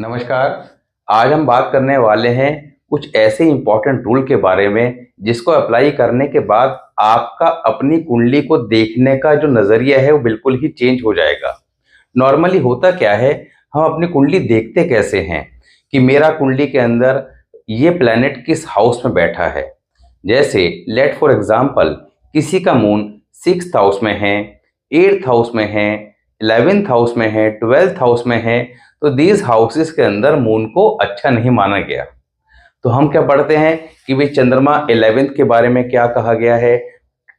नमस्कार। आज हम बात करने वाले हैं कुछ ऐसे इंपॉर्टेंट रूल के बारे में जिसको अप्लाई करने के बाद आपका अपनी कुंडली को देखने का जो नज़रिया है वो बिल्कुल ही चेंज हो जाएगा। नॉर्मली होता क्या है, हम अपनी कुंडली देखते कैसे हैं कि मेरा कुंडली के अंदर ये प्लैनेट किस हाउस में बैठा है। जैसे लेट फॉर एग्जांपल किसी का मून 6th हाउस में है, 8th हाउस में है, 11th हाउस में है, 12th हाउस में है, तो दीज हाउसेस के अंदर मून को अच्छा नहीं माना गया। तो हम क्या पढ़ते हैं कि भाई चंद्रमा 11th के बारे में क्या कहा गया है,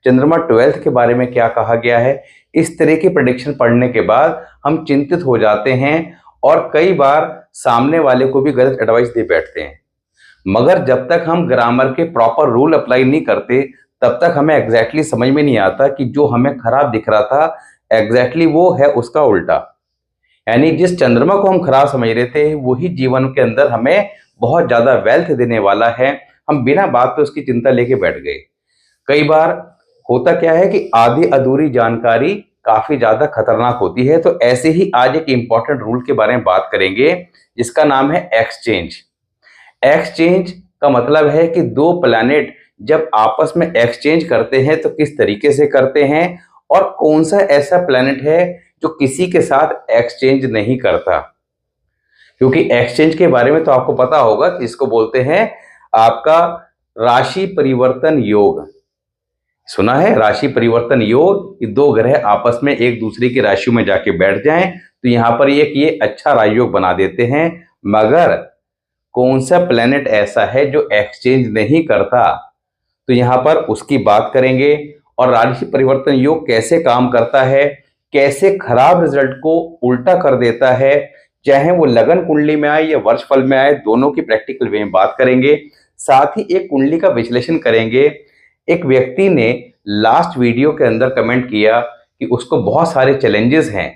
चंद्रमा 12th के बारे में क्या कहा गया है। इस तरह की प्रेडिक्शन पढ़ने के बाद हम चिंतित हो जाते हैं और कई बार सामने वाले को भी गलत एडवाइस दे बैठते हैं। मगर जब तक हम ग्रामर के प्रॉपर रूल अप्लाई नहीं करते तब तक हमें एग्जैक्टली समझ में नहीं आता कि जो हमें खराब दिख रहा था एग्जैक्टली वो है उसका उल्टा। यानी जिस चंद्रमा को हम खराब समझ रहे थे वही जीवन के अंदर हमें बहुत ज्यादा वेल्थ देने वाला है। हम बिना बात पे उसकी चिंता लेके बैठ गए। कई बार होता क्या है कि आधी अधूरी जानकारी काफी ज्यादा खतरनाक होती है। तो ऐसे ही आज एक इंपॉर्टेंट रूल के बारे में बात करेंगे जिसका नाम है एक्सचेंज। एक्सचेंज का मतलब है कि दो प्लैनेट जब आपस में एक्सचेंज करते हैं तो किस तरीके से करते हैं और कौन सा ऐसा प्लैनेट है जो किसी के साथ एक्सचेंज नहीं करता। क्योंकि एक्सचेंज के बारे में तो आपको पता होगा कि इसको बोलते हैं आपका राशि परिवर्तन योग। सुना है राशि परिवर्तन योग कि दो ग्रह आपस में एक दूसरे की राशि में जाके बैठ जाएं तो यहां पर ये अच्छा राजयोग बना देते हैं। मगर कौन सा प्लेनेट ऐसा है जो एक्सचेंज नहीं करता, तो यहां पर उसकी बात करेंगे। और राशि परिवर्तन योग कैसे काम करता है, कैसे खराब रिजल्ट को उल्टा कर देता है, चाहे वो लगन कुंडली में आए या वर्षफल में आए, दोनों की प्रैक्टिकल वे में बात करेंगे। साथ ही एक कुंडली का विश्लेषण करेंगे। एक व्यक्ति ने लास्ट वीडियो के अंदर कमेंट किया कि उसको बहुत सारे चैलेंजेस हैं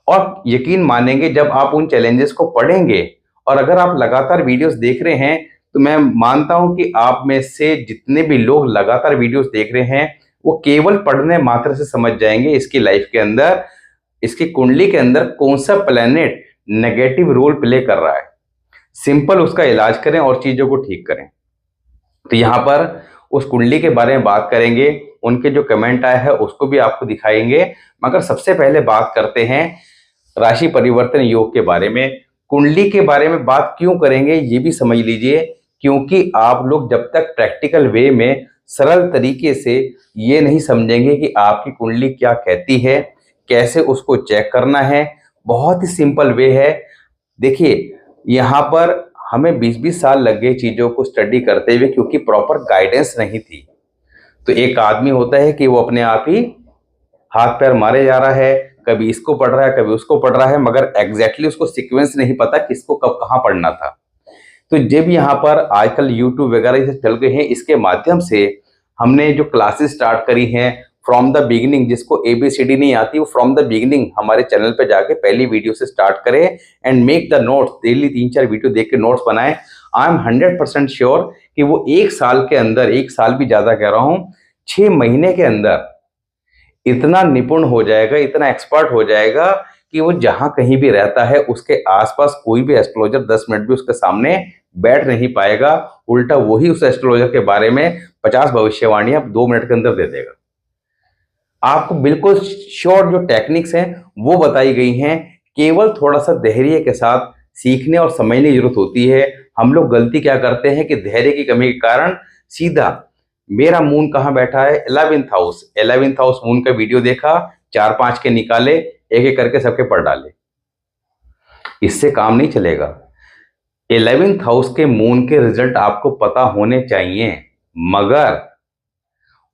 और यकीन मानेंगे जब आप उन चैलेंजेस को पढ़ेंगे और अगर आप लगातार वीडियोस देख रहे हैं तो मैं मानता हूं कि आप में से जितने भी लोग लगातार वीडियोस देख रहे हैं वो केवल पढ़ने मात्र से समझ जाएंगे इसकी लाइफ के अंदर, इसकी कुंडली के अंदर कौन सा प्लैनेट नेगेटिव रोल प्ले कर रहा है। सिंपल उसका इलाज करें और चीजों को ठीक करें। तो यहाँ पर उस कुंडली के बारे में बात करेंगे, उनके जो कमेंट आए हैं उसको भी आपको दिखाएंगे। मगर सबसे पहले बात करते हैं राशि परिवर्तन योग के बारे में। कुंडली के बारे में बात क्यों करेंगे ये भी समझ लीजिए, क्योंकि आप लोग जब तक प्रैक्टिकल वे में सरल तरीके से ये नहीं समझेंगे कि आपकी कुंडली क्या कहती है, कैसे उसको चेक करना है। बहुत ही सिंपल वे है। देखिए यहाँ पर हमें 20-20 साल लग गए चीजों को स्टडी करते हुए क्योंकि प्रॉपर गाइडेंस नहीं थी। तो एक आदमी होता है कि वो अपने आप ही हाथ पैर मारे जा रहा है, कभी इसको पढ़ रहा है कभी उसको पढ़ रहा है, मगर एग्जैक्टली उसको सीक्वेंस नहीं पता किसको कब कहाँ पढ़ना था। तो जब यहाँ पर आजकल यूट्यूब वगैरह से चल गए हैं, इसके माध्यम से हमने जो क्लासेस स्टार्ट करी हैं फ्रॉम द बिगिनिंग, जिसको ABCD नहीं आती वो फ्रॉम द बिगिनिंग हमारे चैनल पे जाके पहली वीडियो से स्टार्ट करें and make the notes. Daily 3-4 video देख के नोट्स बनाएं। आई एम 100% श्योर कि वो एक साल के अंदर, एक साल भी ज्यादा कह रहा हूँ, 6 महीने के अंदर इतना निपुण हो जाएगा, इतना एक्सपर्ट हो जाएगा कि वो जहां कहीं भी रहता है उसके आसपास कोई भी एस्ट्रोलॉजर 10 मिनट भी उसके सामने बैठ नहीं पाएगा। उल्टा वही उस एस्ट्रोलॉजर के बारे में 50 भविष्यवाणियां 2 मिनट के अंदर दे देगा। आपको बिल्कुल श्योर जो टेक्निक्स हैं वो बताई गई हैं। केवल थोड़ा सा धैर्य के साथ सीखने और समझने की जरूरत होती है। हम लोग गलती क्या करते हैं कि धैर्य की कमी के कारण सीधा मेरा मून कहाँ बैठा है 11th हाउस मून का वीडियो देखा, 4-5 के निकाले, एक एक करके सबके पढ़ डाले। इससे काम नहीं चलेगा। 11th हाउस के मून के रिजल्ट आपको पता होने चाहिए, मगर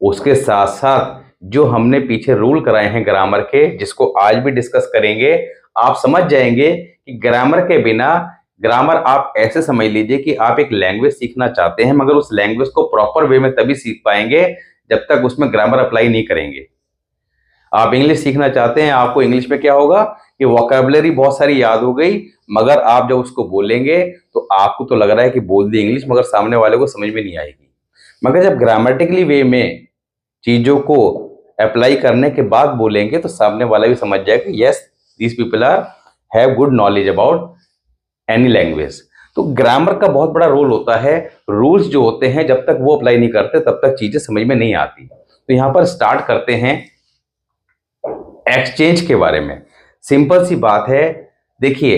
उसके साथ साथ जो हमने पीछे रूल कराए हैं ग्रामर के, जिसको आज भी डिस्कस करेंगे, आप समझ जाएंगे कि ग्रामर के बिना, ग्रामर आप ऐसे समझ लीजिए कि आप एक लैंग्वेज सीखना चाहते हैं मगर उस लैंग्वेज को प्रॉपर वे में तभी सीख पाएंगे जब तक उसमें ग्रामर अप्लाई नहीं करेंगे। आप इंग्लिश सीखना चाहते हैं, आपको इंग्लिश में क्या होगा कि वोकैबुलरी बहुत सारी याद हो गई, मगर आप जब उसको बोलेंगे तो आपको तो लग रहा है कि बोल दी इंग्लिश, मगर सामने वाले को समझ में नहीं आएगी। मगर जब ग्रामेटिकली वे में चीजों को अप्लाई करने के बाद बोलेंगे तो सामने वाला भी समझ जाएगा yes these people are have good knowledge about any language. तो ग्रामर का बहुत बड़ा रोल होता है। रूल्स जो होते हैं जब तक वो अप्लाई नहीं करते तब तक चीजें समझ में नहीं आती। तो यहां पर स्टार्ट करते हैं एक्सचेंज के बारे में। सिंपल सी बात है, देखिए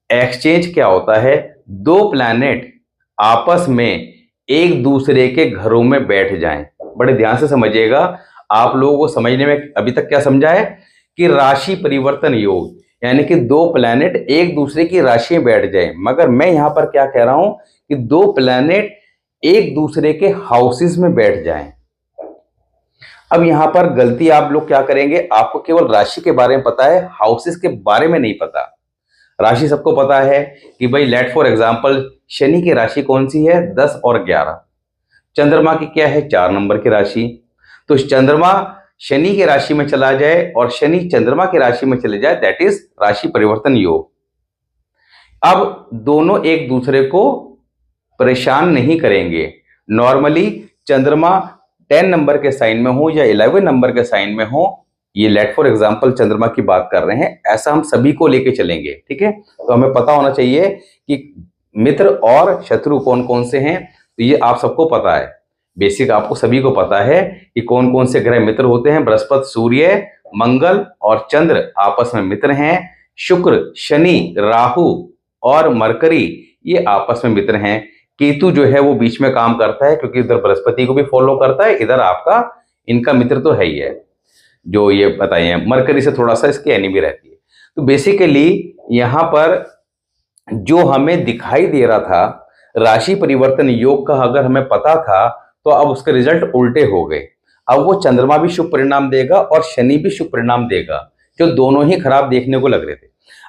एक्सचेंज क्या होता है, दो प्लैनेट आपस में एक दूसरे के घरों में बैठ जाएं। बड़े ध्यान से समझिएगा, आप लोगों को समझने में अभी तक क्या समझा है कि राशि परिवर्तन योग, यानी कि दो प्लैनेट एक दूसरे की राशि में बैठ जाए। मगर मैं यहां पर क्या कह रहा हूं कि दो प्लैनेट एक दूसरे के हाउसेस में बैठ जाएं। अब यहां पर गलती आप लोग क्या करेंगे, आपको केवल राशि के बारे में पता है, हाउसेस के बारे में नहीं पता। राशि सबको पता है कि भाई लेट फॉर एग्जांपल शनि की राशि कौन सी है, 10 और 11। चंद्रमा की क्या है, 4 नंबर की राशि। तो चंद्रमा शनि की राशि में चला जाए और शनि चंद्रमा की राशि में चले जाए, दैट इज राशि परिवर्तन योग। अब दोनों एक दूसरे को परेशान नहीं करेंगे। नॉर्मली चंद्रमा 10 नंबर के साइन में हो या 11 नंबर के साइन में हो, ये लेट फॉर एग्जांपल चंद्रमा की बात कर रहे हैं, ऐसा हम सभी को लेके चलेंगे, ठीक है। तो हमें पता होना चाहिए कि मित्र और शत्रु कौन कौन से हैं। तो ये आप सबको पता है, बेसिक आपको सभी को पता है कि कौन कौन से ग्रह मित्र होते हैं। बृहस्पति, सूर्य, मंगल और चंद्र आपस में मित्र हैं। शुक्र, शनि, राहु और मरकरी ये आपस में मित्र हैं। केतु जो है वो बीच में काम करता है क्योंकि इधर बृहस्पति को भी फॉलो करता है, इधर आपका इनका मित्र तो है ही है, जो ये बताइए मरकरी से थोड़ा सा इसकी एनिमी रहती है। तो बेसिकली यहां पर जो हमें दिखाई दे रहा था राशि परिवर्तन योग का, अगर हमें पता था तो अब उसके रिजल्ट उल्टे हो गए। अब वो चंद्रमा भी शुभ परिणाम देगा और शनि भी शुभ परिणाम देगा, जो दोनों ही खराब देखने को लग रहे थे।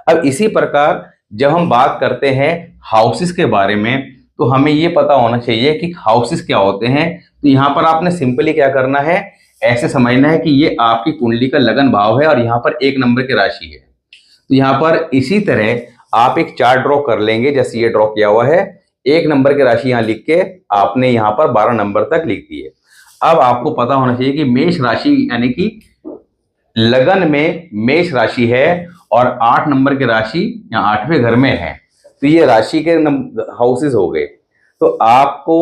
अब इसी प्रकार जब हम बात करते हैं हाउसेस के बारे में, तो हमें ये पता होना चाहिए कि हाउसेस क्या होते हैं। तो यहां पर आपने सिंपली क्या करना है, ऐसे समझना है कि ये आपकी कुंडली का लगन भाव है और यहाँ पर 1 नंबर की राशि है। तो यहाँ पर इसी तरह आप एक चार्ट ड्रॉ कर लेंगे, जैसे ये ड्रॉ किया हुआ है। 1 नंबर की राशि यहाँ लिख के आपने यहाँ पर 12 नंबर तक लिख दी है। अब आपको पता होना चाहिए कि मेष राशि यानी कि लगन में मेष राशि है और 8 नंबर की राशि यहाँ 8वें घर में है। तो ये राशि के हाउसेस हो गए। तो आपको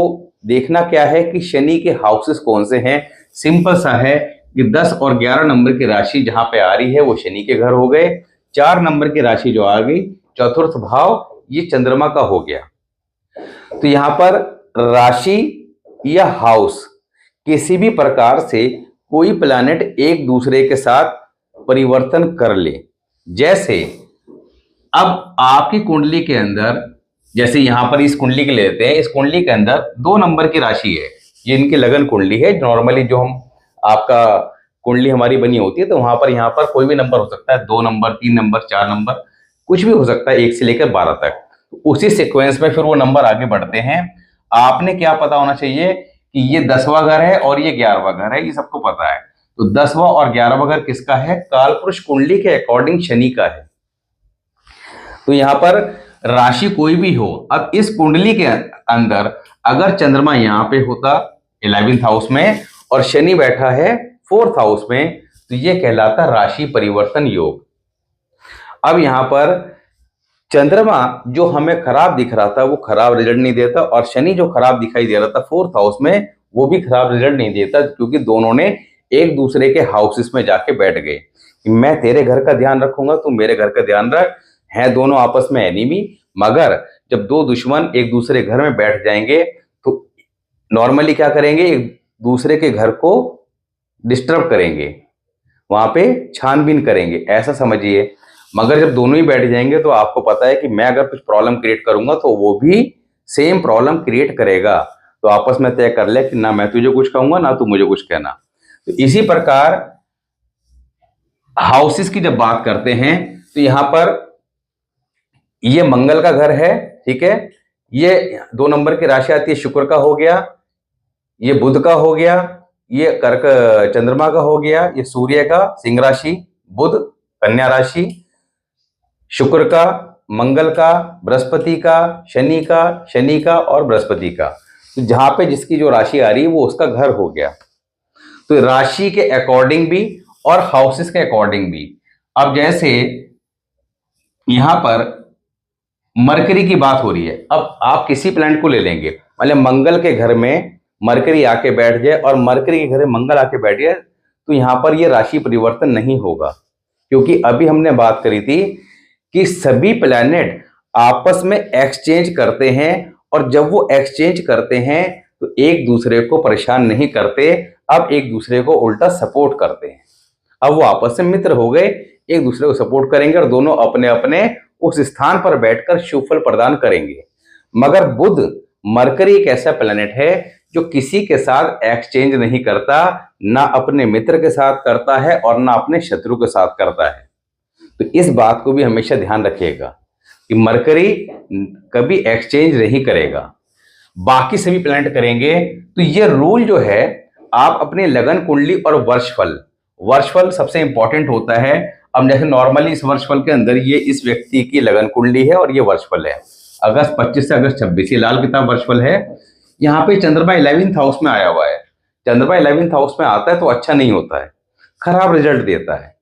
देखना क्या है कि शनि के हाउसेस कौन से हैं। सिंपल सा है कि 10 और 11 नंबर की राशि जहां पे आ रही है वो शनि के घर हो गए। 4 नंबर की राशि जो आ गई, चतुर्थ भाव, ये चंद्रमा का हो गया। तो यहां पर राशि या हाउस किसी भी प्रकार से कोई प्लैनेट एक दूसरे के साथ परिवर्तन कर ले। जैसे अब आपकी कुंडली के अंदर, जैसे यहां पर इस कुंडली के लेते हैं, इस कुंडली के अंदर 2 नंबर की राशि है, ये इनकी लगन कुंडली है। नॉर्मली जो हम आपका कुंडली हमारी बनी होती है तो वहां पर यहाँ पर कोई भी नंबर हो सकता है, 2 नंबर, 3 नंबर, 4 नंबर, कुछ भी हो सकता है, 1 से लेकर 12 तक। उसी सीक्वेंस में फिर वो नंबर आगे बढ़ते हैं। आपने क्या पता होना चाहिए कि ये 10वां घर है और ये 11वां घर है, ये सबको पता है। तो 10वां और 11वां घर किसका है, कालपुरुष कुंडली के अकॉर्डिंग शनि का है। तो यहाँ पर राशि कोई भी हो, अब इस कुंडली के अंदर अगर चंद्रमा यहाँ पे होता 11th हाउस में और शनि बैठा है 4th हाउस में, तो ये कहलाता राशि परिवर्तन योग। अब यहाँ पर चंद्रमा जो हमें खराब दिख रहा था वो खराब रिजल्ट नहीं देता, और शनि जो खराब दिखाई दे रहा था 4th हाउस में वो भी खराब रिजल्ट नहीं देता, क्योंकि दोनों ने एक दूसरे के हाउसेस में जाके बैठ गए। मैं तेरे घर का ध्यान रखूंगा, तू मेरे घर का ध्यान रख, हैं दोनों आपस में एनिमी। मगर जब दो दुश्मन एक दूसरे घर में बैठ जाएंगे तो नॉर्मली क्या करेंगे, एक दूसरे के घर को डिस्टर्ब करेंगे, वहां पे छानबीन करेंगे, ऐसा समझिए। मगर जब दोनों ही बैठ जाएंगे तो आपको पता है कि मैं अगर कुछ प्रॉब्लम क्रिएट करूंगा तो वो भी सेम प्रॉब्लम क्रिएट करेगा। तो आपस में तय कर ले कि ना मैं तुझे कुछ कहूंगा ना तू मुझे कुछ कहना। तो इसी प्रकार हाउसेस की जब बात करते हैं तो यहां पर ये मंगल का घर है, ठीक है। ये 2 नंबर की राशि आती है, शुक्र का हो गया, ये बुध का हो गया, ये कर्क चंद्रमा का हो गया, ये सूर्य का सिंह राशि, बुध कन्या राशि, शुक्र का, मंगल का, बृहस्पति का, शनि का और बृहस्पति का। तो जहां पे जिसकी जो राशि आ रही है वो उसका घर हो गया। तो राशि के अकॉर्डिंग भी और हाउसेस के अकॉर्डिंग भी। अब जैसे यहां पर मरकरी की बात हो रही है। अब आप किसी प्लैनेट को ले लेंगे, मतलब मंगल के घर में मरकरी आके बैठ जाए और मरकरी के घर में मंगल आके बैठ जाए, तो यहां पर ये राशि परिवर्तन नहीं होगा, क्योंकि अभी हमने बात करी थी कि सभी प्लैनेट आपस में एक्सचेंज करते हैं, और जब वो एक्सचेंज करते हैं तो एक दूसरे को परेशान नहीं करते, अब एक दूसरे को उल्टा सपोर्ट करते हैं। अब वो आपस में मित्र हो गए, एक दूसरे को सपोर्ट करेंगे और दोनों अपने अपने उस स्थान पर बैठकर शुभ फल प्रदान करेंगे। मगर बुध, मरकरी एक ऐसा प्लेनेट है जो किसी के साथ एक्सचेंज नहीं करता, ना अपने मित्र के साथ करता है और ना अपने शत्रु के साथ करता है। तो इस बात को भी हमेशा ध्यान रखिएगा कि मरकरी कभी एक्सचेंज नहीं करेगा, बाकी सभी प्लैनेट करेंगे। तो ये रूल जो है, आप अपने लगन कुंडली और वर्षफल सबसे इंपॉर्टेंट होता है। अब जैसे नॉर्मली इस वर्षफल के अंदर ये इस व्यक्ति की लगन कुंडली है और ये वर्षफल है, अगस्त 25 से अगस्त 26, ये लाल किताब वर्षफल है। यहाँ पे चंद्रमा 11th हाउस में आया हुआ है। चंद्रमा 11th हाउस में आता है तो अच्छा नहीं होता है, खराब रिजल्ट देता है।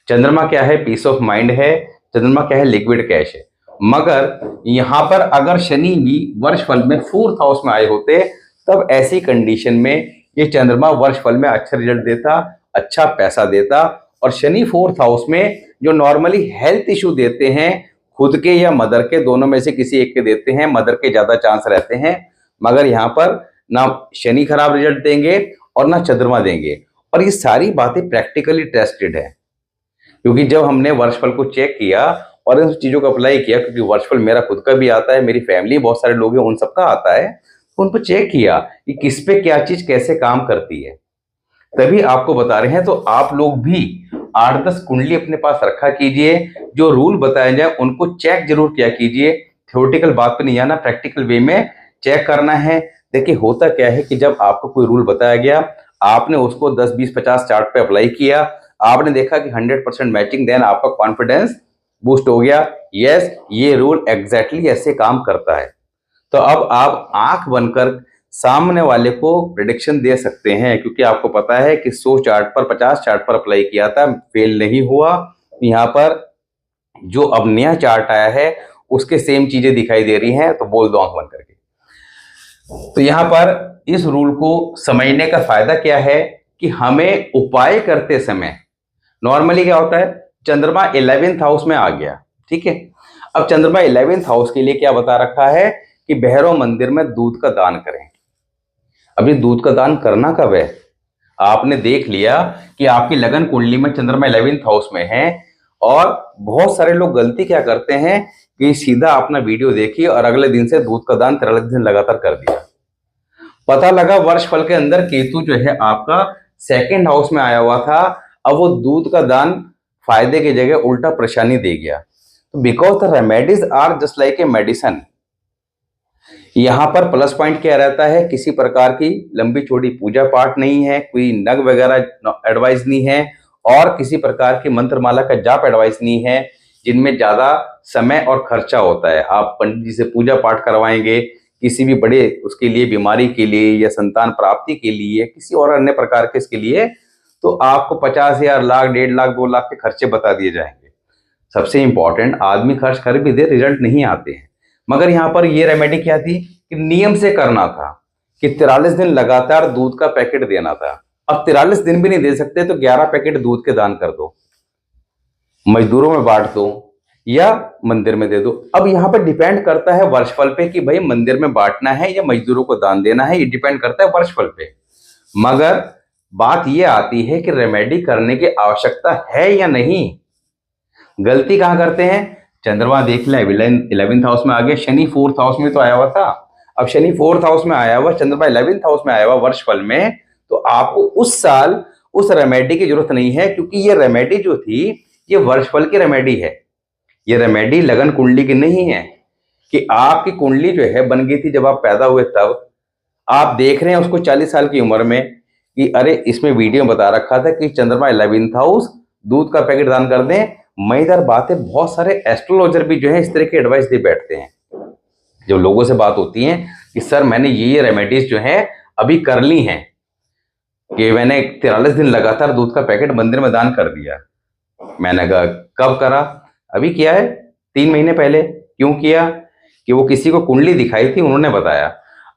चंद्रमा क्या है? पीस ऑफ माइंड है। चंद्रमा क्या है? लिक्विड कैश है। मगर यहाँ पर अगर शनि भी वर्षफल में 4th हाउस में आए होते, तब ऐसी कंडीशन में ये चंद्रमा वर्षफल में अच्छा रिजल्ट देता, अच्छा पैसा देता। और शनि 4th हाउस में जो नॉर्मली हेल्थ इशू देते हैं, खुद के या मदर के, दोनों में से किसी एक के देते हैं, मदर के ज्यादा चांस रहते हैं। मगर यहाँ पर ना शनि खराब रिजल्ट देंगे और ना चंद्रमा देंगे। और ये सारी बातें प्रैक्टिकली टेस्टेड है, क्योंकि जब हमने वर्षफल को चेक किया और इन चीजों को अप्लाई किया, क्योंकि वर्षफल मेरा खुद का भी आता है, मेरी फैमिली बहुत सारे लोग हैं उन सबका आता है, तो उन पर चेक किया कि किस पे क्या चीज कैसे काम करती है, तभी आपको बता रहे हैं। तो आप लोग भी 8-10 कुंडली अपने पास रखा कीजिए, जो रूल बताए जाए उनको चेक जरूर किया कीजिए। थ्योरेटिकल बात पे नहीं आना, प्रैक्टिकल वे में चेक करना है। देखिए होता क्या है कि जब आपको कोई रूल बताया गया, आपने उसको 10, 20, 50 चार्ट पे अप्लाई किया, आपने देखा कि 100% मैचिंग, देन आपका कॉन्फिडेंस बूस्ट हो गया। यस, ये रूल एग्जैक्टली ऐसे काम करता है। तो अब आप आंख बनकर सामने वाले को प्रिडिक्शन दे सकते हैं, क्योंकि आपको पता है कि 100 चार्ट पर 50 चार्ट पर अप्लाई किया था, फेल नहीं हुआ। यहाँ पर जो अब नया चार्ट आया है उसके सेम चीजें दिखाई दे रही हैं, तो बोल दो आंख बंद करके। तो यहाँ पर इस रूल को समझने का फायदा क्या है कि हमें उपाय करते समय नॉर्मली क्या होता है, चंद्रमा 11th हाउस में आ गया, ठीक है। अब चंद्रमा 11th हाउस के लिए क्या बता रखा है कि भैरव मंदिर में दूध का दान करें। अभी दूध का दान करना कब है? आपने देख लिया कि आपकी लगन कुंडली में चंद्रमा 11th हाउस में है, और बहुत सारे लोग गलती क्या करते हैं कि सीधा अपना वीडियो देखिए और अगले दिन से दूध का दान 43 दिन लगातार कर दिया। पता लगा वर्षफल के अंदर केतु जो है आपका 2nd हाउस में आया हुआ था, अब वो दूध का दान फायदे की जगह उल्टा परेशानी दे गया। तो because the remedies are just like a medicine. यहाँ पर प्लस पॉइंट क्या रहता है, किसी प्रकार की लंबी चौड़ी पूजा पाठ नहीं है, कोई नग वगैरह एडवाइस नहीं है, और किसी प्रकार की मंत्रमाला का जाप एडवाइस नहीं है, जिनमें ज्यादा समय और खर्चा होता है। आप पंडित जी से पूजा पाठ करवाएंगे किसी भी बड़े उसके लिए, बीमारी के लिए या संतान प्राप्ति के लिए, किसी और अन्य प्रकार के इसके लिए, तो आपको 50,000, लाख, 1.5 लाख, 2 लाख के खर्चे बता दिए जाएंगे। सबसे इंपॉर्टेंट, आदमी खर्च कर भी दे, रिजल्ट नहीं आते हैं। मगर यहाँ पर ये रेमेडी क्या थी कि नियम से करना था, कि 43 दिन लगातार दूध का पैकेट देना था। अब 43 दिन भी नहीं दे सकते तो 11 पैकेट दूध के दान कर दो, मजदूरों में बांट दो या मंदिर में दे दो। अब यहाँ पर डिपेंड करता है वर्षफल पे कि भाई मंदिर में बांटना है या मजदूरों को दान देना है, ये डिपेंड करता है वर्षफल पे। मगर बात ये आती है कि रेमेडी करने की आवश्यकता है या नहीं। गलती कहां करते हैं, चंद्रमा देख ले 11th हाउस में आ गया, शनि 4th हाउस में तो आया हुआ था। अब शनि 4th हाउस में आया हुआ, चंद्रमा 11th हाउस में आया हुआ वर्षफल में, तो आपको उस साल उस रेमेडी की जरूरत नहीं है, क्योंकि ये रेमेडी जो थी ये वर्षफल की रेमेडी है। ये रेमेडी लगन कुंडली की नहीं है कि आपकी कुंडली जो है बन गई थी जब आप पैदा हुए, तब आप देख रहे हैं उसको 40 साल की उम्र में कि अरे इसमें वीडियो बता रखा था कि चंद्रमा 11th हाउस, दूध का पैकेट दान कर दें। मजेदार बात है, बहुत सारे एस्ट्रोलॉजर भी जो है इस तरह की एडवाइस दे बैठते हैं। जब लोगों से बात होती है कि सर मैंने ये रेमेडीज जो है अभी कर ली हैं, कि मैंने 43 दिन लगातार दूध का पैकेट मंदिर में दान कर दिया। मैंने कहा कब करा? अभी किया है, 3 महीने पहले। क्यों किया? कि वो किसी को कुंडली दिखाई थी, उन्होंने बताया।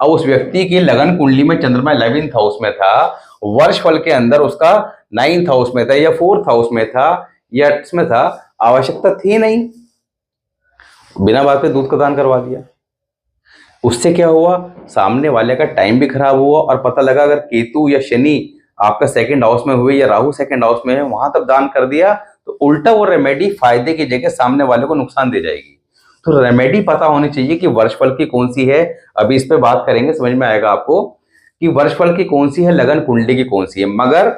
अब उस व्यक्ति की लगन कुंडली में चंद्रमा 11th हाउस में था, वर्ष फल के अंदर उसका 9th हाउस में था या 4th हाउस में था या इसमें था, आवश्यकता थी नहीं, बिना बात पे दूध का दान करवा दिया। उससे क्या हुआ? सामने वाले का टाइम भी खराब हुआ और पता लगा अगर केतु या शनि आपका सेकंड हाउस में हुए या राहु सेकंड हाउस में है, वहां तक दान कर दिया तो उल्टा वो रेमेडी फायदे की जगह सामने वाले को नुकसान दे जाएगी। तो रेमेडी पता होनी चाहिए कि वर्षफल की कौन सी है। अभी इस पे बात करेंगे, समझ में आएगा आपको कि वर्षफल की कौन सी है, लगन कुंडली की कौन सी है। मगर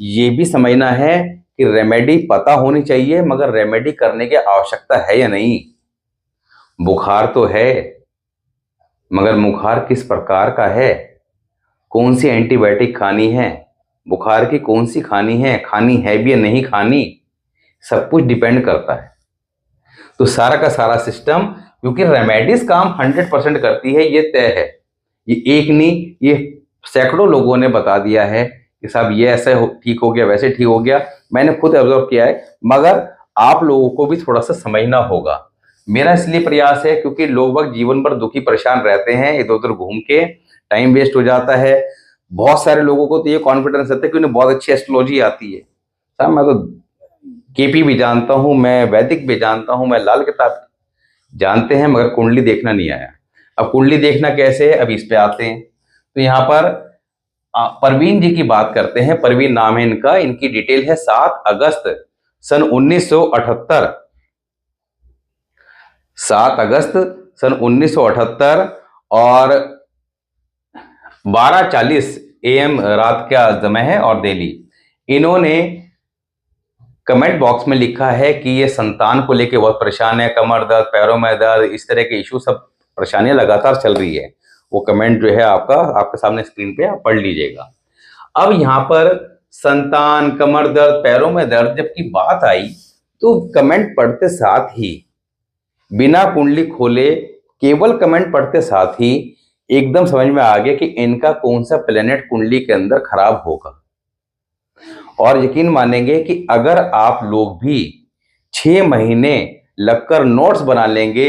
ये भी समझना है कि रेमेडी पता होनी चाहिए, मगर रेमेडी करने की आवश्यकता है या नहीं। बुखार तो है, मगर बुखार किस प्रकार का है, कौन सी एंटीबायोटिक खानी है, बुखार की कौन सी खानी है भी या नहीं खानी, सब कुछ डिपेंड करता है। तो सारा का सारा सिस्टम, क्योंकि रेमेडीज काम 100% करती है, ये तय है। ये एक नहीं, ये सैकड़ों लोगों ने बता दिया है कि साहब ये ऐसे ठीक हो गया, वैसे ठीक हो गया। मैंने खुद ऑब्जर्व किया है, मगर आप लोगों को भी थोड़ा सा समझना होगा। मेरा इसलिए प्रयास है क्योंकि लोग जीवन भर दुखी परेशान रहते हैं, इधर उधर घूम के टाइम वेस्ट हो जाता है। बहुत सारे लोगों को तो ये कॉन्फिडेंस रहता है कि उन्हें बहुत अच्छी एस्ट्रोलॉजी आती है। साहब मैं तो केपी भी जानता हूं, मैं वैदिक भी जानता हूं, मैं लाल किताब जानते हैं, मगर कुंडली देखना नहीं आया। अब कुंडली देखना कैसे है, अब इस पे आते हैं। तो यहाँ पर परवीन जी की बात करते हैं। परवीन नाम है इनका, इनकी डिटेल है 7 अगस्त सन 1978, 7 अगस्त सन 1978 और 12:40 AM रात का समय है और दिल्ली। इन्होंने कमेंट बॉक्स में लिखा है कि ये संतान को लेकर बहुत परेशान है, कमर दर्द, पैरों में दर्द, इस तरह के इशू, सब परेशानियां लगातार चल रही है। वो कमेंट जो है आपके सामने स्क्रीन पे आप पढ़ लीजिएगा। अब यहाँ पर संतान, कमर दर्द, पैरों में दर्द जबकि बात आई तो कमेंट पढ़ते साथ ही, बिना कुंडली खोले केवल कमेंट पढ़ते साथ ही एकदम समझ में आ गया कि इनका कौन सा प्लेनेट कुंडली के अंदर खराब होगा। और यकीन मानेंगे कि अगर आप लोग भी 6 महीने लगकर नोट्स बना लेंगे,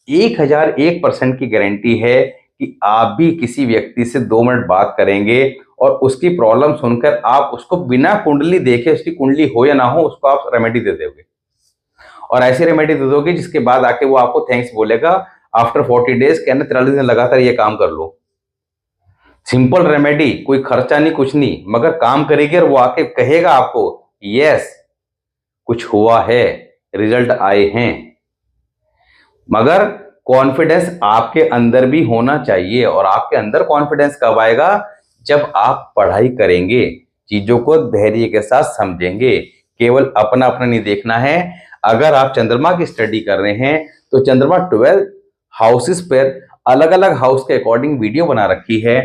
1001% की गारंटी है कि आप भी किसी व्यक्ति से 2 मिनट बात करेंगे और उसकी प्रॉब्लम सुनकर आप उसको बिना कुंडली देखे, उसकी कुंडली हो या ना हो, उसको आप रेमेडी दे दोगे। और ऐसी रेमेडी दे दोगे जिसके बाद आके वो आपको थैंक्स बोलेगा आफ्टर 40 डेज, कहना 43 दिन लगातार ये काम कर लो। सिंपल रेमेडी, कोई खर्चा नहीं, कुछ नहीं, मगर काम करेगी और वो आके कहेगा आपको यस कुछ हुआ है, रिजल्ट आए हैं। मगर कॉन्फिडेंस आपके अंदर भी होना चाहिए। और आपके अंदर कॉन्फिडेंस कब आएगा? जब आप पढ़ाई करेंगे, चीजों को धैर्य के साथ समझेंगे। केवल अपना अपना नहीं देखना है। अगर आप चंद्रमा की स्टडी कर रहे हैं तो चंद्रमा 12 हाउसेस पर अलग अलग हाउस के अकॉर्डिंग वीडियो बना रखी है।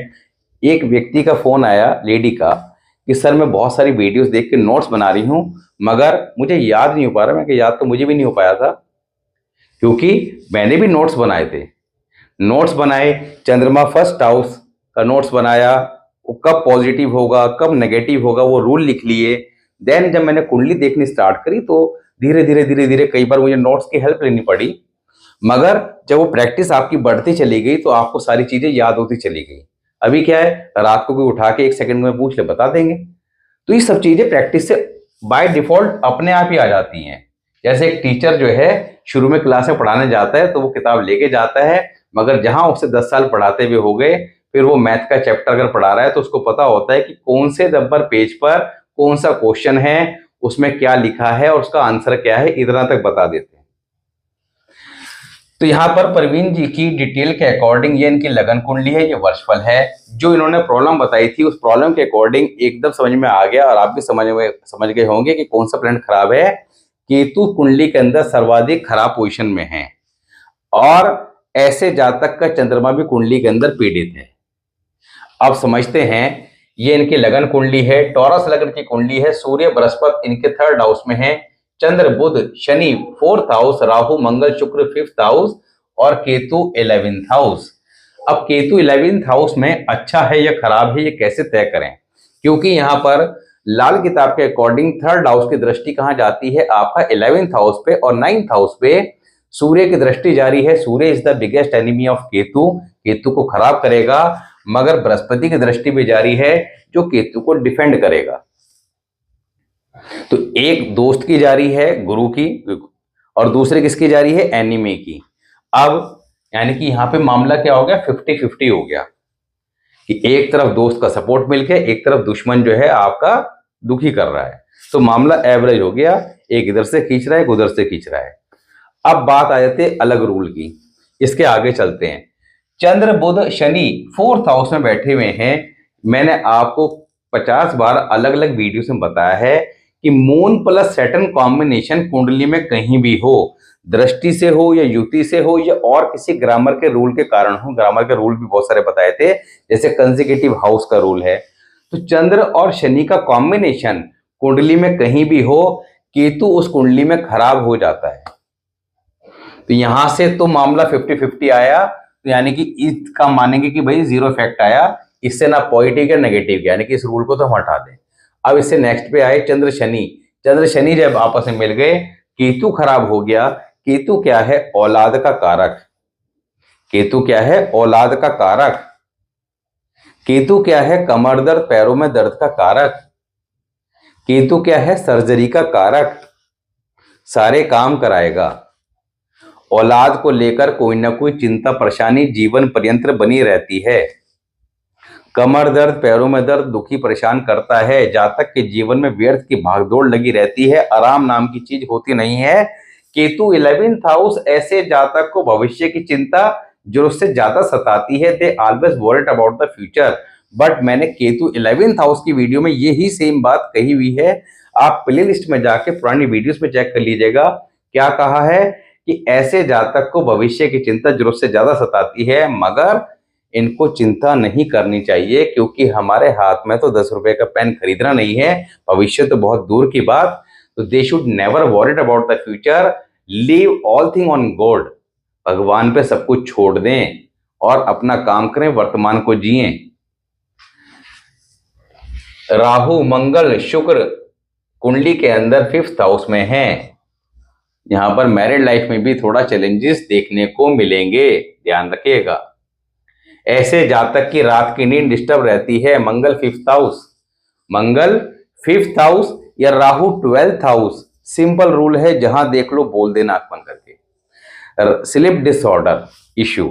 एक व्यक्ति का फोन आया, लेडी का, कि सर मैं बहुत सारी वीडियोस देख के नोट्स बना रही हूं, मगर मुझे याद नहीं हो पा रहा। मैं कि याद तो मुझे भी नहीं हो पाया था, क्योंकि मैंने भी नोट्स बनाए थे। नोट्स बनाए, चंद्रमा फर्स्ट हाउस का नोट्स बनाया, वो कब पॉजिटिव होगा, कब नेगेटिव होगा, वो रूल लिख लिए। देन जब मैंने कुंडली देखनी स्टार्ट करी तो धीरे धीरे कई बार मुझे नोट्स की हेल्प लेनी पड़ी। मगर जब वो प्रैक्टिस आपकी बढ़ती चली गई तो आपको सारी चीजें याद होती चली गई। अभी क्या है, रात को कोई उठा के 1 सेकंड में पूछ ले, बता देंगे। तो ये सब चीजें प्रैक्टिस से बाय डिफॉल्ट अपने आप ही आ जाती हैं। जैसे एक टीचर जो है शुरू में क्लास में पढ़ाने जाता है तो वो किताब लेके जाता है, मगर जहां उसे 10 साल पढ़ाते हुए हो गए, फिर वो मैथ का चैप्टर अगर पढ़ा रहा है तो उसको पता होता है कि कौन से नंबर पेज पर कौन सा क्वेश्चन है, उसमें क्या लिखा है और उसका आंसर क्या है, इतना तक बता देते हैं। तो यहाँ पर परवीन जी की डिटेल के अकॉर्डिंग ये इनकी लगन कुंडली है, ये वर्षफल है। जो इन्होंने प्रॉब्लम बताई थी उस प्रॉब्लम के अकॉर्डिंग एकदम समझ में आ गया और आप भी समझ गए होंगे कि कौन सा प्लैनेट खराब है। केतु कुंडली के अंदर सर्वाधिक खराब पोजीशन में है और ऐसे जातक का चंद्रमा भी कुंडली के अंदर पीड़ित है। अब समझते हैं, ये इनकी लगन कुंडली है, टॉरस लगन की कुंडली है। सूर्य बृहस्पति इनके 3rd हाउस में है, चंद्र बुध शनि 4th हाउस, राहु मंगल शुक्र 5th हाउस और केतु 11th हाउस। अब केतु 11th हाउस में अच्छा है या खराब है, ये कैसे तय करें? क्योंकि यहाँ पर लाल किताब के अकॉर्डिंग 3rd हाउस की दृष्टि कहाँ जाती है? आपका 11th हाउस पे और 9th हाउस पे सूर्य की दृष्टि जारी है, Surya is the biggest enemy of Ketu, Ketu को खराब करेगा, मगर बृहस्पति की दृष्टि भी जारी है जो केतु को डिफेंड करेगा। तो एक दोस्त की जारी है गुरु की, और दूसरे किसकी जारी है, एनिमी की। अब यानी कि यहां पे मामला क्या हो गया, 50-50 हो गया कि एक तरफ दोस्त का सपोर्ट मिल गया, एक तरफ दुश्मन जो है आपका दुखी कर रहा है। तो मामला एवरेज हो गया, एक इधर से खींच रहा है, एक उधर से खींच रहा है। अब बात आ जाती है अलग रूल की, इसके आगे चलते हैं। चंद्र बुध शनि 4th हाउस में बैठे हुए हैं। मैंने आपको 50 बार अलग अलग वीडियो में बताया है कि मून प्लस सैटर्न कॉम्बिनेशन कुंडली में कहीं भी हो, दृष्टि से हो या युति से हो या और किसी ग्रामर के रूल के कारण हो, ग्रामर के रूल भी बहुत सारे बताए थे, जैसे कंसेक्यूटिव हाउस का रूल है। तो चंद्र और शनि का कॉम्बिनेशन कुंडली में कहीं भी हो, केतु उस कुंडली में खराब हो जाता है। तो यहां से तो मामला 50-50 आया, तो यानी कि इसका मानेंगे कि भाई जीरो इफेक्ट आया, इससे ना पॉजिटिव या नेगेटिव, यानी कि इस रूल को तो हम हटा दें। अब इससे नेक्स्ट पे आए चंद्र शनि। चंद्र शनि जब आपस में मिल गए, केतु खराब हो गया। केतु क्या है, औलाद का कारक। केतु क्या है, औलाद का कारक। केतु क्या है, कमर दर्द, पैरों में दर्द का कारक। केतु क्या है, सर्जरी का कारक, सारे काम कराएगा। औलाद को लेकर कोई ना कोई चिंता परेशानी जीवन पर्यंत बनी रहती है। कमर दर्द, पैरों में दर्द, दुखी परेशान करता है। जातक के जीवन में व्यर्थ की भागदौड़ लगी रहती है, आराम नाम की चीज होती नहीं है। केतु 11th हाउस ऐसे जातक को भविष्य की चिंता जरूरत से ज्यादा सताती है। They always worried about the future. But मैंने केतु 11th हाउस की वीडियो में यही सेम बात कही हुई है, आप प्ले लिस्ट में जाके पुरानी वीडियोस में चेक कर लीजिएगा। क्या कहा है कि ऐसे जातक को भविष्य की चिंता जरूरत से ज्यादा सताती है, मगर इनको चिंता नहीं करनी चाहिए, क्योंकि हमारे हाथ में तो 10 रुपए का पेन खरीदना नहीं है, भविष्य तो बहुत दूर की बात। तो they should never worried about the future, leave all thing on God. भगवान पे सब कुछ छोड़ दें और अपना काम करें, वर्तमान को जिएं। राहु, मंगल, शुक्र कुंडली के अंदर 5th हाउस में हैं। यहां पर मैरिड लाइफ में भी थोड़ा चैलेंजेस देखने को मिलेंगे, ध्यान रखिएगा। ऐसे जातक की रात की नींद डिस्टर्ब रहती है। मंगल 5th हाउस, मंगल 5th हाउस या Rahu 12th house, simple rule है, जहां देख लो बोल देना आंख बंद करके। स्लीप डिसऑर्डर इश्यू,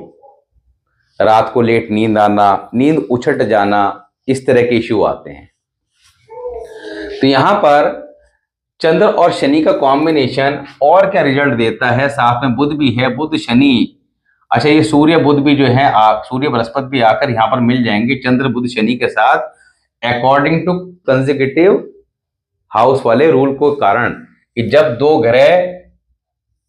रात को लेट नींद आना, नींद उछट जाना, इस तरह के इश्यू आते हैं। तो यहां पर चंद्र और शनि का कॉम्बिनेशन और क्या रिजल्ट देता है, साथ में बुध भी है, बुध शनि। अच्छा, ये सूर्य बुध भी जो है, सूर्य बृहस्पति भी आकर यहां पर मिल जाएंगे चंद्र बुध शनि के साथ, अकॉर्डिंग टू कंसेक्यूटिव हाउस वाले रूल को कारण, कि जब दो ग्रह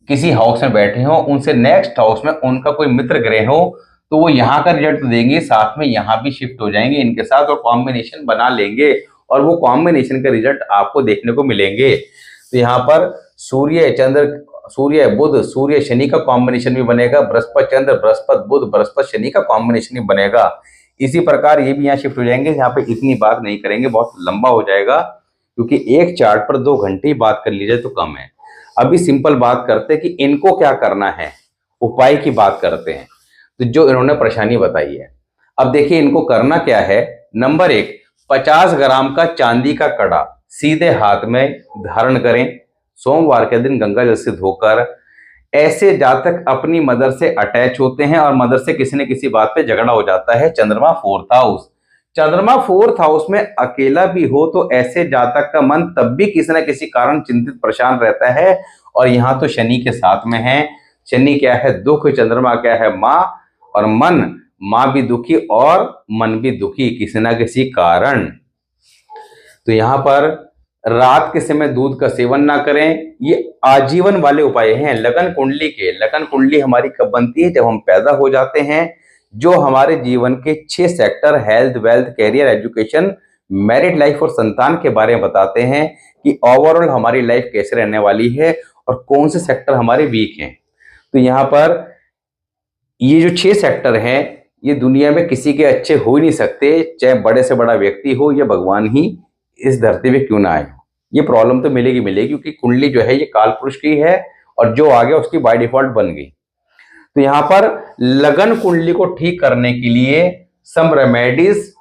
किसी हाउस में बैठे हो, उनसे नेक्स्ट हाउस में उनका कोई मित्र ग्रह हो, तो वो यहाँ का रिजल्ट देंगे, साथ में यहाँ भी शिफ्ट हो जाएंगे इनके साथ और कॉम्बिनेशन बना लेंगे, और वो कॉम्बिनेशन के रिजल्ट आपको देखने को मिलेंगे। तो यहाँ पर सूर्य चंद्र, सूर्य बुध, सूर्य शनि का कॉम्बिनेशन भी बनेगा, बृहस्पति चंद्र, बृहस्पति बुध, बृहस्पति शनि का कॉम्बिनेशन भी बनेगा। इसी प्रकार ये भी यहाँ शिफ्ट हो जाएंगे। यहाँ पे इतनी बात नहीं करेंगे, बहुत लंबा हो जाएगा, क्योंकि एक चार्ट पर 2 घंटे ही बात कर लीजिए तो कम है। अभी सिंपल बात करते हैं कि इनको क्या करना है, उपाय की बात करते हैं। तो जो इन्होंने परेशानी बताई है, अब देखिए इनको करना क्या है। नंबर 1, 50 ग्राम का चांदी का कड़ा सीधे हाथ में धारण करें, सोमवार के दिन गंगा जल से धोकर। ऐसे जातक अपनी मदर से अटैच होते हैं और मदर से किसी न किसी बात पे झगड़ा हो जाता है। चंद्रमा 4th हाउस, चंद्रमा 4th हाउस में अकेला भी हो तो ऐसे जातक का मन तब भी किसी न किसी कारण चिंतित परेशान रहता है। और यहाँ तो शनि के साथ में है। शनि क्या है, दुख। चंद्रमा क्या है, माँ और मन। माँ भी दुखी और मन भी दुखी किसी न किसी कारण। तो यहाँ पर रात के समय दूध का सेवन ना करें, ये आजीवन वाले उपाय हैं। लगन कुंडली के, लगन कुंडली हमारी कब बनती है, जब हम पैदा हो जाते हैं। जो हमारे जीवन के 6 sector, health, wealth, career, education, married life और संतान के बारे में बताते हैं कि ओवरऑल हमारी लाइफ कैसे रहने वाली है और कौन से सेक्टर हमारे वीक हैं। तो यहाँ पर ये जो 6 सेक्टर हैं, ये दुनिया में किसी के अच्छे हो ही नहीं सकते, चाहे बड़े से बड़ा व्यक्ति हो या भगवान ही इस धरती पे क्यों ना आए। ये प्रॉब्लम तो मिलेगी मिलेगी, क्योंकि कुंडली जो है ये काल पुरुष की है और जो आ गया उसकी बाय डिफॉल्ट बन गई। तो यहां पर लगन कुंडली को ठीक करने के लिए some remedies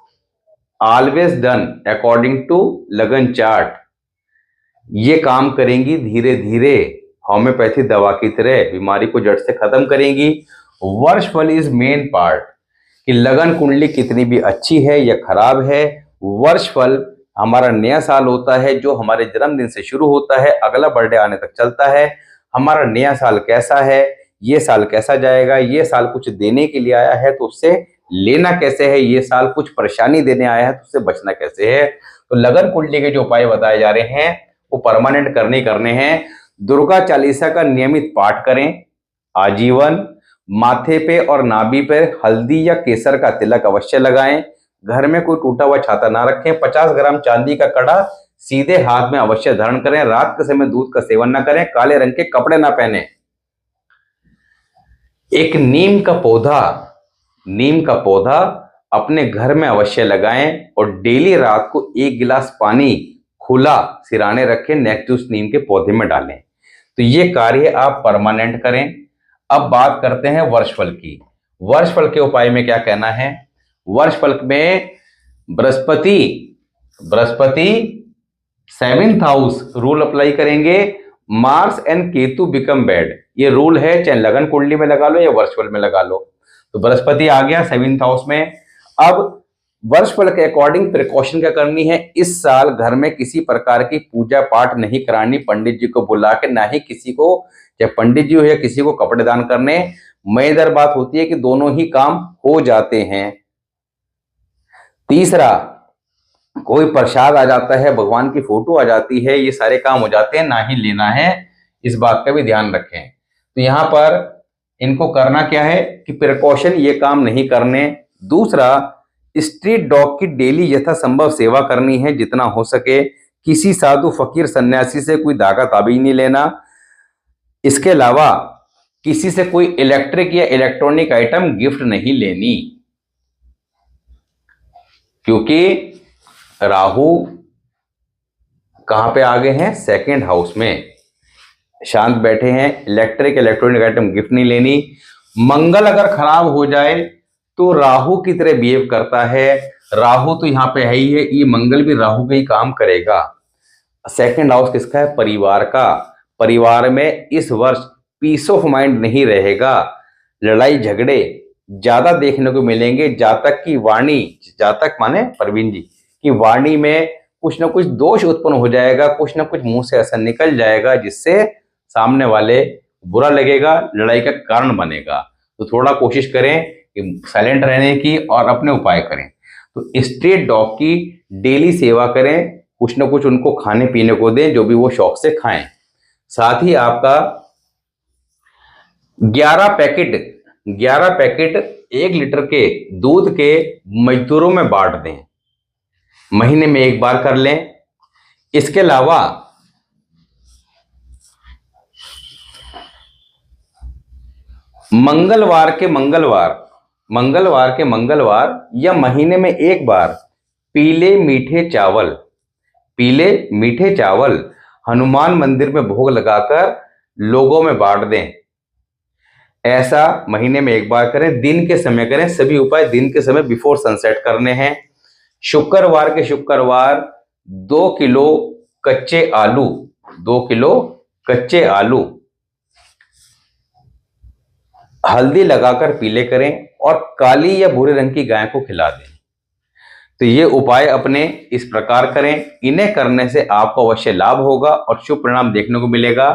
always done according to lagna chart, ये काम करेंगी धीरे धीरे, होम्योपैथी दवा की तरह बीमारी को जड़ से खत्म करेंगी। वर्षफल इज मेन पार्ट, कि लगन कुंडली कितनी भी अच्छी है या खराब है, वर्षफल हमारा नया साल होता है जो हमारे जन्मदिन से शुरू होता है, अगला बर्थडे आने तक चलता है। हमारा नया साल कैसा है, ये साल कैसा जाएगा, ये साल कुछ देने के लिए आया है तो उससे लेना कैसे है, ये साल कुछ परेशानी देने आया है तो उससे बचना कैसे है। तो लगन कुंडली के जो उपाय बताए जा रहे हैं वो परमानेंट करने हैं। दुर्गा चालीसा का नियमित पाठ करें आजीवन। माथे पे और नाभि पे हल्दी या केसर का तिलक अवश्य लगाएं। घर में कोई टूटा हुआ छाता ना रखें। 50 ग्राम चांदी का कड़ा सीधे हाथ में अवश्य धारण करें। रात के समय दूध का सेवन ना करें। काले रंग के कपड़े ना पहने। एक नीम का पौधा अपने घर में अवश्य लगाएं और डेली रात को 1 गिलास पानी खुला सिराने रखें, नेक्स्ट उस नीम के पौधे में डालें। तो ये कार्य आप परमानेंट करें। अब बात करते हैं वर्षफल की। वर्षफल के उपाय में क्या कहना है? वर्षफल में Brihaspati 7th house rule apply करेंगे। Mars and Ketu become bad, ये रूल है, चाहे लगन कुंडली में लगा लो या वर्षफल में लगा लो। तो बृहस्पति आ गया 7th हाउस में। अब वर्षफल के अकॉर्डिंग प्रिकॉशन क्या करनी है? इस साल घर में किसी प्रकार की पूजा पाठ नहीं करानी, पंडित जी को बुला के, ना ही किसी को, चाहे पंडित जी हो या किसी को कपड़े दान करने। मजेदार बात होती है कि दोनों ही काम हो जाते हैं। तीसरा, कोई प्रसाद आ जाता है, भगवान की फोटो आ जाती है, ये सारे काम हो जाते हैं, ना ही लेना है, इस बात का भी ध्यान रखें। तो यहां पर इनको करना क्या है कि प्रिकॉशन, ये काम नहीं करने। दूसरा, स्ट्रीट डॉग की डेली यथासंभव सेवा करनी है जितना हो सके। किसी साधु फकीर सन्यासी से कोई धागा ताबीज नहीं लेना। इसके अलावा किसी से कोई इलेक्ट्रिक या इलेक्ट्रॉनिक आइटम गिफ्ट नहीं लेनी, क्योंकि राहु कहां पे आ गए हैं? 2nd हाउस में शांत बैठे हैं। इलेक्ट्रिक इलेक्ट्रॉनिक आइटम गिफ्ट नहीं लेनी। मंगल अगर खराब हो जाए तो राहु की तरह बिहेव करता है। राहु तो यहां पे है ही है, ये मंगल भी राहु का ही काम करेगा। 2nd हाउस किसका है? परिवार का। परिवार में इस वर्ष पीस ऑफ माइंड नहीं रहेगा। लड़ाई झगड़े ज्यादा देखने को मिलेंगे। जातक की वाणी, जातक माने प्रवीण जी की वाणी में कुछ ना कुछ दोष उत्पन्न हो जाएगा, कुछ ना कुछ मुंह से ऐसा निकल जाएगा जिससे सामने वाले बुरा लगेगा, लड़ाई का कारण बनेगा। तो थोड़ा कोशिश करें कि साइलेंट रहने की और अपने उपाय करें। तो स्ट्रीट डॉग की डेली सेवा करें, कुछ ना कुछ उनको खाने पीने को दें, जो भी वो शौक से खाएं। साथ ही आपका 11 पैकेट 1 लीटर के दूध के मजदूरों में बांट दें, महीने में 1 बार कर लें। इसके अलावा मंगलवार के मंगलवार या महीने में 1 बार पीले मीठे चावल हनुमान मंदिर में भोग लगाकर लोगों में बांट दें। ऐसा महीने में 1 बार करें, दिन के समय करें। सभी उपाय दिन के समय बिफोर सनसेट करने हैं। शुक्रवार 2 किलो कच्चे आलू हल्दी लगाकर पीले करें और काली या भूरे रंग की गाय को खिला दें। तो ये उपाय अपने इस प्रकार करें। इन्हें करने से आपको अवश्य लाभ होगा और शुभ परिणाम देखने को मिलेगा।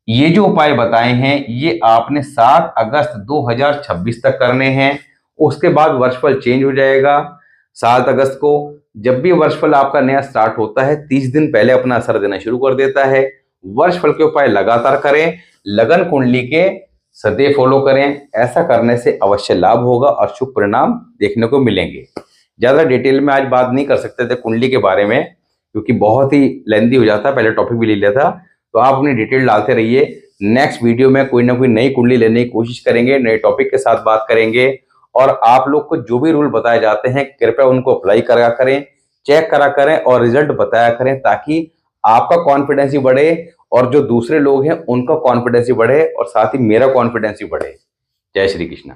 ये जो उपाय बताए हैं ये आपने 7 अगस्त 2026 तक करने हैं। उसके बाद वर्षफल चेंज हो जाएगा। 7 अगस्त को जब भी वर्षफल आपका नया स्टार्ट होता है 30 दिन पहले अपना असर देना शुरू कर देता है। वर्षफल के उपाय लगातार करें, लगन कुंडली के सदैव फॉलो करें। ऐसा करने से अवश्य लाभ होगा और शुभ परिणाम देखने को मिलेंगे। ज्यादा डिटेल में आज बात नहीं कर सकते थे कुंडली के बारे में, क्योंकि बहुत ही लेंदी हो जाता, पहले टॉपिक भी ले लिया था। तो आप अपनी डिटेल डालते रहिए। नेक्स्ट वीडियो में कोई ना कोई नई कुंडली लेने की कोशिश करेंगे, नए टॉपिक के साथ बात करेंगे। और आप लोग को जो भी रूल बताए जाते हैं कृपया उनको अप्लाई करा करें, चेक करा करें और रिजल्ट बताया करें, ताकि आपका कॉन्फिडेंस भी बढ़े और जो दूसरे लोग हैं उनका कॉन्फिडेंस भी बढ़े और साथ ही मेरा कॉन्फिडेंस भी बढ़े। जय श्री कृष्ण।